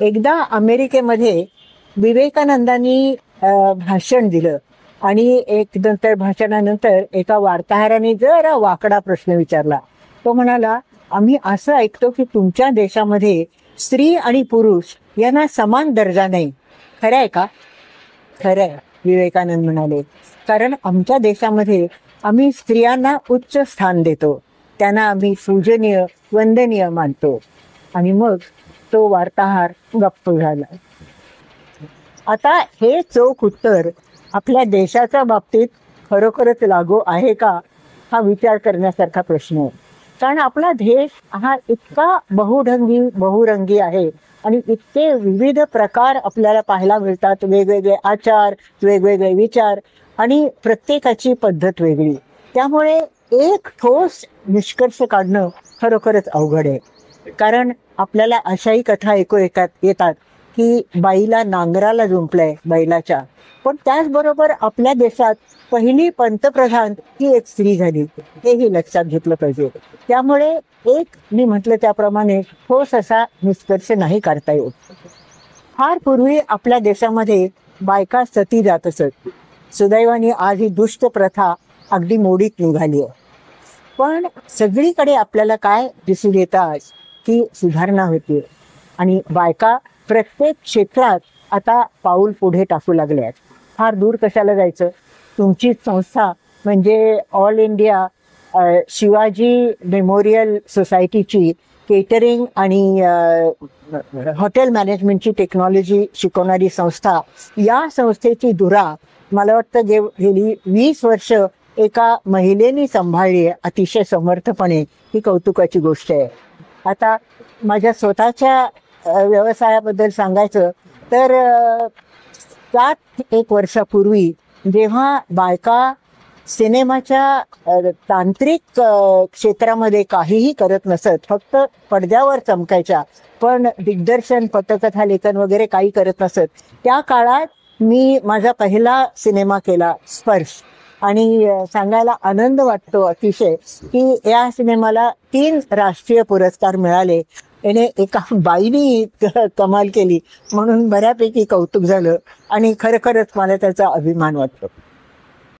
एकदा अमेरिकेमध्ये विवेकानंदांनी भाषण दिलं आणि एक नंतर भाषणानंतर एका वार्ताहराने जरा वाकडा प्रश्न विचारला. तो म्हणाला, आम्ही असं ऐकतो की तुमच्या देशामध्ये स्त्री आणि पुरुष यांना समान दर्जा नाही, खरं आहे का? खरं आहे, विवेकानंद म्हणाले, कारण आमच्या देशामध्ये आम्ही स्त्रियांना उच्च स्थान देतो, त्यांना आम्ही पूजनीय वंदनीय मानतो. आणि मग तो वार्ताहर गप्प झाला. आता हे चोख उत्तर आपल्या देशाच्या बाबतीत खरोखरच लागू आहे का, हा विचार करण्यासारखा प्रश्न आहे. कारण आपला देश हा इतका बहुरंगी आहे आणि इतके विविध प्रकार आपल्याला पाहायला मिळतात, वेगवेगळे आचार, वेगवेगळे विचार आणि प्रत्येकाची पद्धत वेगळी. त्यामुळे एक ठोस निष्कर्ष काढणं खरोखरच अवघड आहे. कारण आपल्याला अशाही कथा ऐकू येतात की बाईला नांगराला जुंपलंय बैलाच्या, पण त्याचबरोबर आपल्या देशात पहिली पंतप्रधान ही एक स्त्री झाली, हेही लक्षात घेतलं पाहिजे. त्यामुळे एक मी म्हटलं त्याप्रमाणे ठोस असा निष्कर्ष नाही काढता येत. फार पूर्वी आपल्या देशामध्ये बायका सती जात असत. सुदैवाने आज ही दुष्ट प्रथा अगदी मोडीत निघाली आहे. पण सगळीकडे आपल्याला काय दिसून येतं की सुधारणा होते आणि बायका प्रत्येक क्षेत्रात आता पाऊल पुढे टाकू लागल्या आहेत. फार दूर कशाला जायचं, तुमची संस्था म्हणजे ऑल इंडिया शिवाजी मेमोरियल सोसायटीची केटरिंग आणि हॉटेल मॅनेजमेंटची टेक्नॉलॉजी शिकवणारी संस्था, या संस्थेची धुरा मला वाटतं गेली 20 वर्ष एका महिलेने सांभाळली आहे अतिशय समर्थपणे. ही कौतुकाची गोष्ट आहे. आता माझ्या स्वतःच्या व्यवसायाबद्दल सांगायचं तर 7-1 वर्षापूर्वी जेव्हा बायका सिनेमाच्या तांत्रिक क्षेत्रामध्ये काहीही करत नसत, फक्त पडद्यावर चमकायच्या, पण दिग्दर्शन, पटकथा लेखन वगैरे काही करत नसत, त्या काळात मी माझा पहिला सिनेमा केला स्पर्श. आणि सांगायला आनंद वाटतो अतिशय की या सिनेमाला 3 राष्ट्रीय पुरस्कार मिळाले. याने एका बाईनी कमाल केली म्हणून बऱ्यापैकी कौतुक झालं आणि खरोखरच मला त्याचा अभिमान वाटतो.